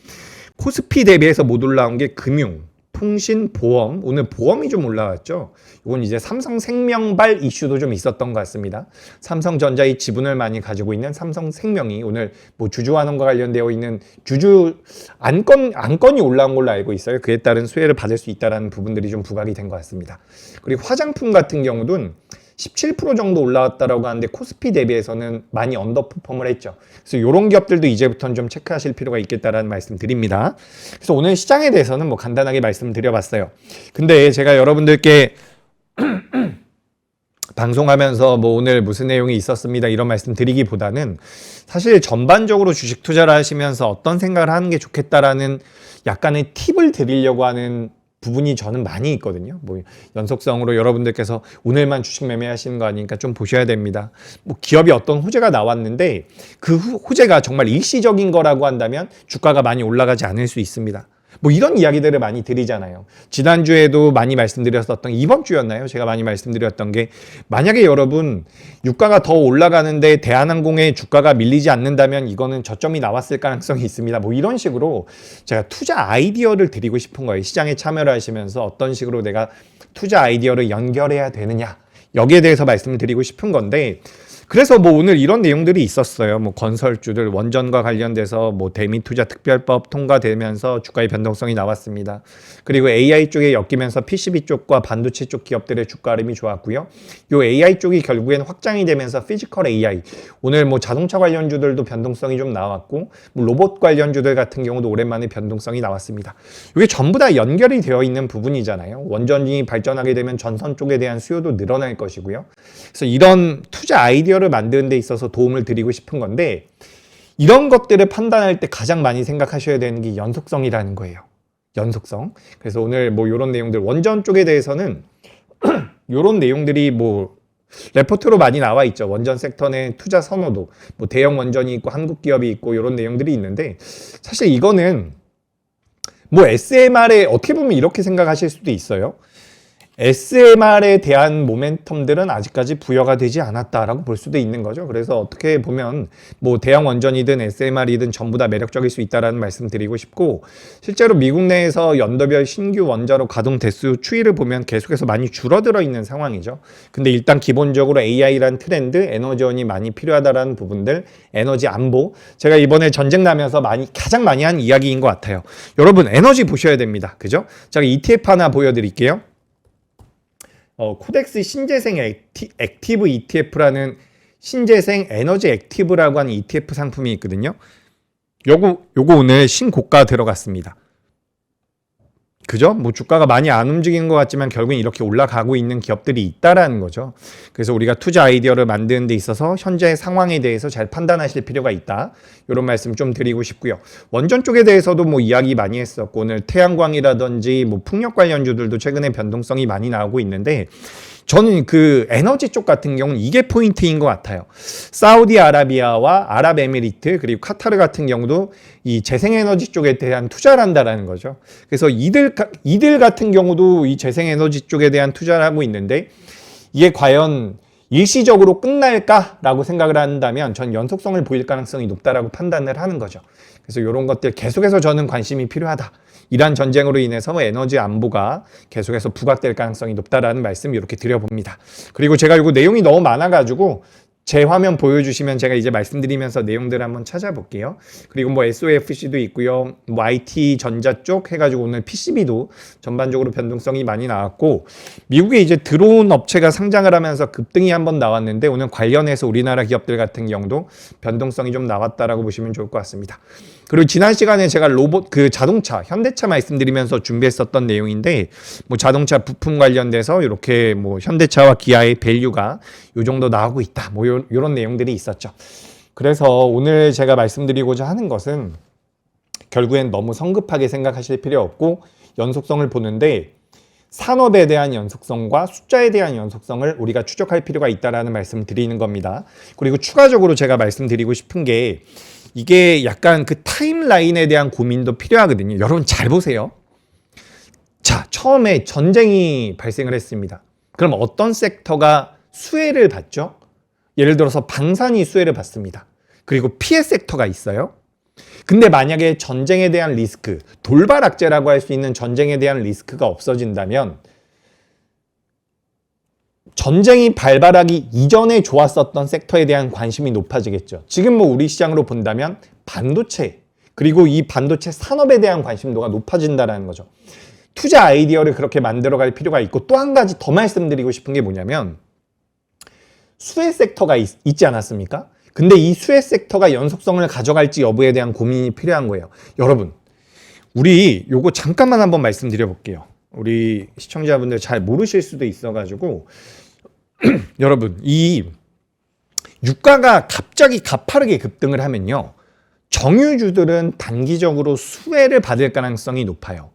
코스피 대비해서 못 올라온 게 금융, 통신, 보험, 오늘 보험이 좀 올라왔죠. 이건 이제 삼성생명발 이슈도 좀 있었던 것 같습니다. 삼성전자의 지분을 많이 가지고 있는 삼성생명이 오늘 뭐 주주환원과 관련되어 있는 주주 안건이 올라온 걸로 알고 있어요. 그에 따른 수혜를 받을 수 있다는 부분들이 좀 부각이 된 것 같습니다. 그리고 화장품 같은 경우는 17% 정도 올라왔다라고 하는데 코스피 대비해서는 많이 언더퍼폼을 했죠. 그래서 이런 기업들도 이제부터는 좀 체크하실 필요가 있겠다라는 말씀 드립니다. 그래서 오늘 시장에 대해서는 뭐 간단하게 말씀드려봤어요. 근데 제가 여러분들께 방송하면서 뭐 오늘 무슨 내용이 있었습니다 이런 말씀 드리기보다는 사실 전반적으로 주식 투자를 하시면서 어떤 생각을 하는 게 좋겠다라는 약간의 팁을 드리려고 하는 부분이 저는 많이 있거든요. 뭐 연속성으로 여러분들께서 오늘만 주식 매매하시는 거 아니니까 좀 보셔야 됩니다. 뭐 기업이 어떤 호재가 나왔는데 그 호재가 정말 일시적인 거라고 한다면 주가가 많이 올라가지 않을 수 있습니다. 뭐 이런 이야기들을 많이 드리잖아요. 지난주에도 많이 말씀드렸었던, 이번 주였나요? 제가 많이 말씀드렸던 게, 만약에 여러분 유가가 더 올라가는데 대한항공의 주가가 밀리지 않는다면 이거는 저점이 나왔을 가능성이 있습니다. 뭐 이런 식으로 제가 투자 아이디어를 드리고 싶은 거예요. 시장에 참여를 하시면서 어떤 식으로 내가 투자 아이디어를 연결해야 되느냐, 여기에 대해서 말씀을 드리고 싶은 건데, 그래서 뭐 오늘 이런 내용들이 있었어요. 뭐 건설주들 원전과 관련돼서 뭐 대미투자 특별법 통과되면서 주가의 변동성이 나왔습니다. 그리고 AI 쪽에 엮이면서 PCB 쪽과 반도체 쪽 기업들의 주가 흐름이 좋았고요. 요 AI 쪽이 결국엔 확장이 되면서 피지컬 AI, 오늘 뭐 자동차 관련주들도 변동성이 좀 나왔고, 뭐 로봇 관련주들 같은 경우도 오랜만에 변동성이 나왔습니다. 이게 전부 다 연결이 되어 있는 부분이잖아요. 원전이 발전하게 되면 전선 쪽에 대한 수요도 늘어날 것이고요. 그래서 이런 투자 아이디어를 만드는 데 있어서 도움을 드리고 싶은 건데, 이런 것들을 판단할 때 가장 많이 생각하셔야 되는 게 연속성이라는 거예요. 연속성. 그래서 오늘 뭐 이런 내용들, 원전 쪽에 대해서는 이런 내용들이 뭐 레포트로 많이 나와 있죠. 원전 섹터 내 투자 선호도, 뭐 대형 원전이 있고 한국 기업이 있고 이런 내용들이 있는데, 사실 이거는 뭐 SMR에 어떻게 보면 이렇게 생각하실 수도 있어요. SMR에 대한 모멘텀들은 아직까지 부여가 되지 않았다라고 볼 수도 있는 거죠. 그래서 어떻게 보면 뭐 대형 원전이든 SMR이든 전부 다 매력적일 수 있다라는 말씀 드리고 싶고, 실제로 미국 내에서 연도별 신규 원자로 가동 대수 추이를 보면 계속해서 많이 줄어들어 있는 상황이죠. 근데 일단 기본적으로 AI란 트렌드, 에너지원이 많이 필요하다라는 부분들, 에너지 안보, 제가 이번에 전쟁 나면서 가장 많이 한 이야기인 것 같아요. 여러분 에너지 보셔야 됩니다. 그죠? 제가 ETF 하나 보여드릴게요. 코덱스 신재생 액티브 ETF라는 신재생 에너지 액티브라고 하는 ETF 상품이 있거든요. 요거 오늘 신고가 들어갔습니다. 그죠? 뭐 주가가 많이 안 움직이는 것 같지만 결국엔 이렇게 올라가고 있는 기업들이 있다라는 거죠. 그래서 우리가 투자 아이디어를 만드는 데 있어서 현재 상황에 대해서 잘 판단하실 필요가 있다. 이런 말씀 좀 드리고 싶고요. 원전 쪽에 대해서도 뭐 이야기 많이 했었고, 오늘 태양광이라든지 뭐 풍력 관련주들도 최근에 변동성이 많이 나오고 있는데, 저는 그 에너지 쪽 같은 경우는 이게 포인트인 것 같아요. 사우디아라비아와 아랍에미리트 그리고 카타르 같은 경우도 이 재생에너지 쪽에 대한 투자를 한다라는 거죠. 그래서 이들 같은 경우도 이 재생에너지 쪽에 대한 투자를 하고 있는데, 이게 과연 일시적으로 끝날까라고 생각을 한다면 전 연속성을 보일 가능성이 높다라고 판단을 하는 거죠. 그래서 이런 것들 계속해서 저는 관심이 필요하다. 이러한 전쟁으로 인해서 에너지 안보가 계속해서 부각될 가능성이 높다라는 말씀 이렇게 드려봅니다. 그리고 제가 이거 내용이 너무 많아가지고 제 화면 보여주시면 제가 이제 말씀드리면서 내용들을 한번 찾아볼게요. 그리고 뭐 SOFC도 있고요. 뭐 IT 전자 쪽 해가지고 오늘 PCB도 전반적으로 변동성이 많이 나왔고, 미국에 이제 드론 업체가 상장을 하면서 급등이 한번 나왔는데, 오늘 관련해서 우리나라 기업들 같은 경우도 변동성이 좀 나왔다라고 보시면 좋을 것 같습니다. 그리고 지난 시간에 제가 자동차, 현대차 말씀드리면서 준비했었던 내용인데, 뭐 자동차 부품 관련돼서 이렇게 뭐 현대차와 기아의 밸류가 요 정도 나오고 있다. 뭐 이런 내용들이 있었죠. 그래서 오늘 제가 말씀드리고자 하는 것은 결국엔 너무 성급하게 생각하실 필요 없고, 연속성을 보는데 산업에 대한 연속성과 숫자에 대한 연속성을 우리가 추적할 필요가 있다라는 말씀을 드리는 겁니다. 그리고 추가적으로 제가 말씀드리고 싶은 게, 이게 약간 그 타임라인에 대한 고민도 필요하거든요. 여러분 잘 보세요. 자, 처음에 전쟁이 발생을 했습니다. 그럼 어떤 섹터가 수혜를 받죠? 예를 들어서 방산이 수혜를 받습니다. 그리고 피해 섹터가 있어요. 근데 만약에 전쟁에 대한 리스크, 돌발 악재라고 할 수 있는 전쟁에 대한 리스크가 없어진다면 전쟁이 발발하기 이전에 좋았었던 섹터에 대한 관심이 높아지겠죠. 지금 뭐 우리 시장으로 본다면 반도체, 그리고 이 반도체 산업에 대한 관심도가 높아진다는 거죠. 투자 아이디어를 그렇게 만들어갈 필요가 있고, 또 한 가지 더 말씀드리고 싶은 게 뭐냐면 수혜 섹터가 있지 않았습니까? 근데 이 수혜 섹터가 연속성을 가져갈지 여부에 대한 고민이 필요한 거예요. 여러분, 우리 요거 잠깐만 한번 말씀드려 볼게요. 우리 시청자분들 잘 모르실 수도 있어가지고 여러분, 이 유가가 갑자기 가파르게 급등을 하면요, 정유주들은 단기적으로 수혜를 받을 가능성이 높아요.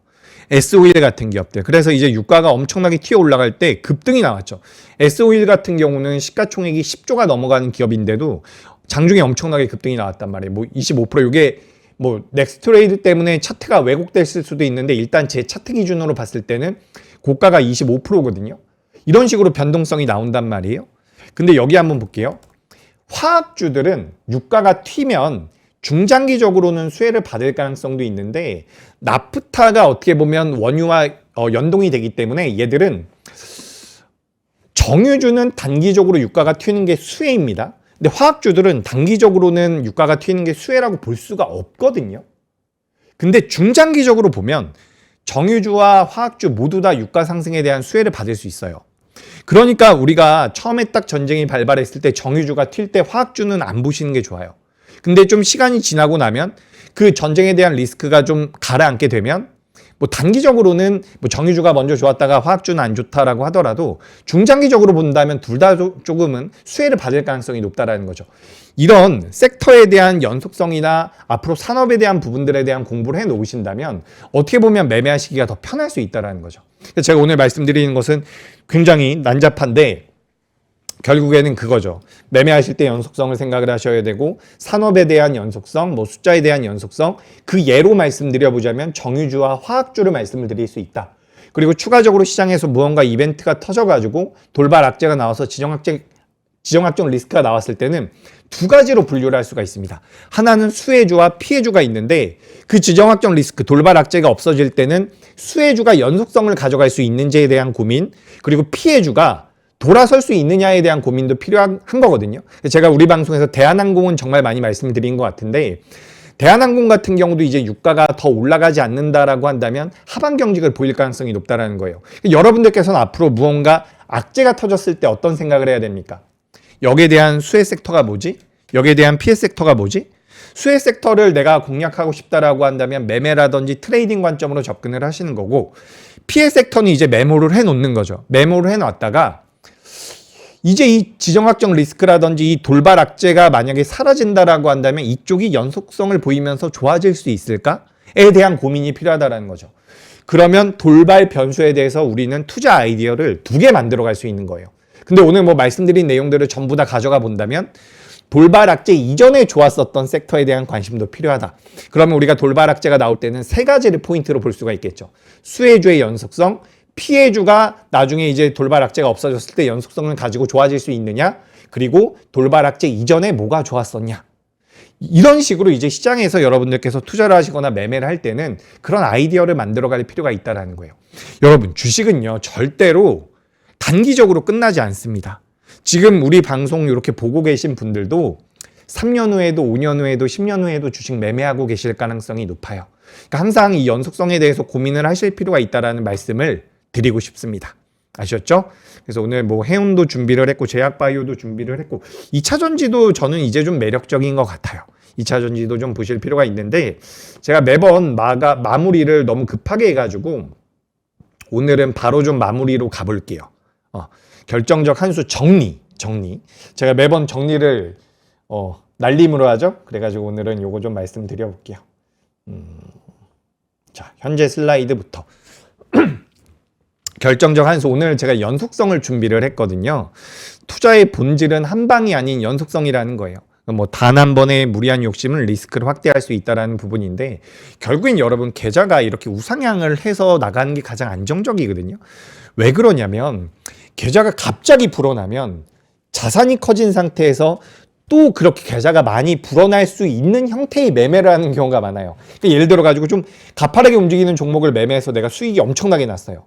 S-오일 같은 기업들. 그래서 이제 유가가 엄청나게 튀어 올라갈 때 급등이 나왔죠. S-오일 같은 경우는 시가총액이 10조가 넘어가는 기업인데도 장중에 엄청나게 급등이 나왔단 말이에요. 뭐 25%. 이게 뭐 넥스트레이드 때문에 차트가 왜곡됐을 수도 있는데, 일단 제 차트 기준으로 봤을 때는 고가가 25%거든요. 이런 식으로 변동성이 나온단 말이에요. 근데 여기 한번 볼게요. 화학주들은 유가가 튀면 중장기적으로는 수혜를 받을 가능성도 있는데, 나프타가 어떻게 보면 원유와 연동이 되기 때문에 얘들은, 정유주는 단기적으로 유가가 튀는 게 수혜입니다. 근데 화학주들은 단기적으로는 유가가 튀는 게 수혜라고 볼 수가 없거든요. 근데 중장기적으로 보면 정유주와 화학주 모두 다 유가 상승에 대한 수혜를 받을 수 있어요. 그러니까 우리가 처음에 딱 전쟁이 발발했을 때 정유주가 튈 때 화학주는 안 보시는 게 좋아요. 근데 좀 시간이 지나고 나면 그 전쟁에 대한 리스크가 좀 가라앉게 되면, 뭐 단기적으로는 뭐 정유주가 먼저 좋았다가 화학주는 안 좋다라고 하더라도 중장기적으로 본다면 둘 다 조금은 수혜를 받을 가능성이 높다라는 거죠. 이런 섹터에 대한 연속성이나 앞으로 산업에 대한 부분들에 대한 공부를 해 놓으신다면 어떻게 보면 매매하시기가 더 편할 수 있다라는 거죠. 그래서 제가 오늘 말씀드리는 것은 굉장히 난잡한데, 결국에는 그거죠. 매매하실 때 연속성을 생각을 하셔야 되고, 산업에 대한 연속성, 뭐 숫자에 대한 연속성, 그 예로 말씀드려보자면 정유주와 화학주를 말씀을 드릴 수 있다. 그리고 추가적으로 시장에서 무언가 이벤트가 터져가지고 돌발 악재가 나와서 지정학적 리스크가 나왔을 때는 두 가지로 분류를 할 수가 있습니다. 하나는 수혜주와 피해주가 있는데, 그 지정학적 리스크, 돌발 악재가 없어질 때는 수혜주가 연속성을 가져갈 수 있는지에 대한 고민, 그리고 피해주가 돌아설 수 있느냐에 대한 고민도 필요한 거거든요. 제가 우리 방송에서 대한항공은 정말 많이 말씀드린 것 같은데, 대한항공 같은 경우도 이제 유가가 더 올라가지 않는다라고 한다면 하반 경직을 보일 가능성이 높다라는 거예요. 여러분들께서는 앞으로 무언가 악재가 터졌을 때 어떤 생각을 해야 됩니까? 여기에 대한 수혜 섹터가 뭐지? 여기에 대한 피해 섹터가 뭐지? 수혜 섹터를 내가 공략하고 싶다라고 한다면 매매라든지 트레이딩 관점으로 접근을 하시는 거고, 피해 섹터는 이제 메모를 해놓는 거죠. 메모를 해놨다가 이제 이 지정학적 리스크라든지 이 돌발 악재가 만약에 사라진다라고 한다면 이쪽이 연속성을 보이면서 좋아질 수 있을까에 대한 고민이 필요하다는 거죠. 그러면 돌발 변수에 대해서 우리는 투자 아이디어를 두 개 만들어 갈 수 있는 거예요. 근데 오늘 뭐 말씀드린 내용들을 전부 다 가져가 본다면 돌발 악재 이전에 좋았었던 섹터에 대한 관심도 필요하다. 그러면 우리가 돌발 악재가 나올 때는 세 가지를 포인트로 볼 수가 있겠죠. 수혜주의 연속성, 피해주가 나중에 이제 돌발 악재가 없어졌을 때 연속성을 가지고 좋아질 수 있느냐, 그리고 돌발 악재 이전에 뭐가 좋았었냐. 이런 식으로 이제 시장에서 여러분들께서 투자를 하시거나 매매를 할 때는 그런 아이디어를 만들어갈 필요가 있다는 거예요. 여러분, 주식은요 절대로 단기적으로 끝나지 않습니다. 지금 우리 방송 이렇게 보고 계신 분들도 3년 후에도 5년 후에도 10년 후에도 주식 매매하고 계실 가능성이 높아요. 그러니까 항상 이 연속성에 대해서 고민을 하실 필요가 있다는 말씀을 드리고 싶습니다. 아셨죠? 그래서 오늘 뭐 해운도 준비를 했고 제약바이오도 준비를 했고 2차전지도 저는 이제 좀 매력적인 것 같아요. 2차전지도 좀 보실 필요가 있는데, 제가 매번 마무리를 너무 급하게 해가지고 오늘은 바로 좀 마무리로 가볼게요. 결정적 한 수 정리. 제가 매번 정리를 날림으로 하죠. 그래가지고 오늘은 요거 좀 말씀드려 볼게요. 자, 현재 슬라이드부터. 결정적 한 수, 오늘 제가 연속성을 준비를 했거든요. 투자의 본질은 한 방이 아닌 연속성이라는 거예요. 뭐 단 한 번의 무리한 욕심은 리스크를 확대할 수 있다는 부분인데, 결국엔 여러분 계좌가 이렇게 우상향을 해서 나가는 게 가장 안정적이거든요. 왜 그러냐면 계좌가 갑자기 불어나면 자산이 커진 상태에서 또 그렇게 계좌가 많이 불어날 수 있는 형태의 매매를 하는 경우가 많아요. 그러니까 예를 들어 가지고 좀 가파르게 움직이는 종목을 매매해서 내가 수익이 엄청나게 났어요.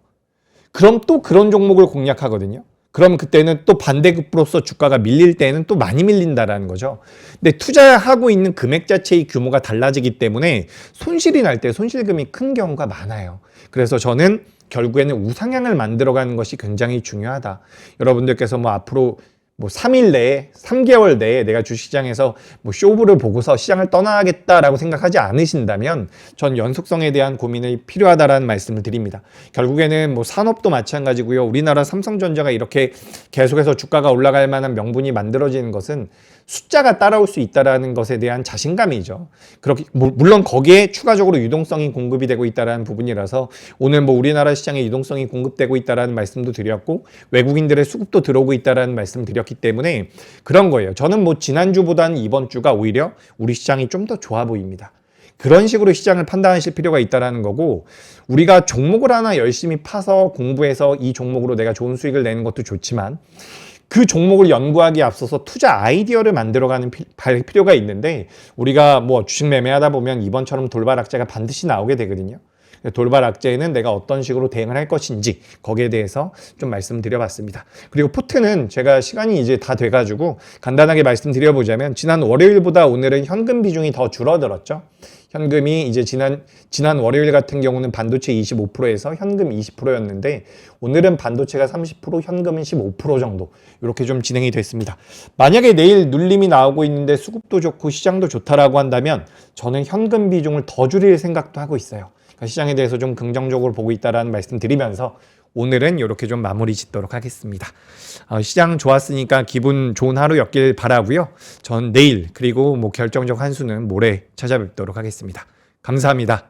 그럼 또 그런 종목을 공략하거든요. 그럼 그때는 또 반대급부로서 주가가 밀릴 때는 또 많이 밀린다라는 거죠. 근데 투자하고 있는 금액 자체의 규모가 달라지기 때문에 손실이 날 때 손실금이 큰 경우가 많아요. 그래서 저는 결국에는 우상향을 만들어가는 것이 굉장히 중요하다. 여러분들께서 뭐 앞으로 뭐 3일 내에, 3개월 내에 내가 주식시장에서 뭐 쇼부를 보고서 시장을 떠나겠다라고 생각하지 않으신다면 전 연속성에 대한 고민이 필요하다라는 말씀을 드립니다. 결국에는 뭐 산업도 마찬가지고요. 우리나라 삼성전자가 이렇게 계속해서 주가가 올라갈 만한 명분이 만들어지는 것은 숫자가 따라올 수 있다는 것에 대한 자신감이죠. 그렇게 물론 거기에 추가적으로 유동성이 공급이 되고 있다는 부분이라서 오늘 뭐 우리나라 시장에 유동성이 공급되고 있다는 말씀도 드렸고 외국인들의 수급도 들어오고 있다는 말씀을 드렸기 때문에 그런 거예요. 저는 뭐 지난주보다는 이번 주가 오히려 우리 시장이 좀 더 좋아 보입니다. 그런 식으로 시장을 판단하실 필요가 있다는 거고 우리가 종목을 하나 열심히 파서 공부해서 이 종목으로 내가 좋은 수익을 내는 것도 좋지만 그 종목을 연구하기에 앞서서 투자 아이디어를 만들어가는 필요가 있는데 우리가 뭐 주식 매매하다 보면 이번처럼 돌발 악재가 반드시 나오게 되거든요. 돌발 악재에는 내가 어떤 식으로 대응을 할 것인지 거기에 대해서 좀 말씀드려봤습니다. 그리고 푸트는 제가 시간이 이제 다 돼가지고 간단하게 말씀드려보자면 지난 월요일보다 오늘은 현금 비중이 더 줄어들었죠. 현금이 이제 지난 월요일 같은 경우는 반도체 25%에서 현금 20%였는데 오늘은 반도체가 30%, 현금은 15% 정도 이렇게 좀 진행이 됐습니다. 만약에 내일 눌림이 나오고 있는데 수급도 좋고 시장도 좋다라고 한다면 저는 현금 비중을 더 줄일 생각도 하고 있어요. 그러니까 시장에 대해서 좀 긍정적으로 보고 있다라는 말씀 드리면서 오늘은 이렇게 좀 마무리 짓도록 하겠습니다. 시장 좋았으니까 기분 좋은 하루였길 바라고요. 전 내일 그리고 뭐 결정적 한 수는 모레 찾아뵙도록 하겠습니다. 감사합니다.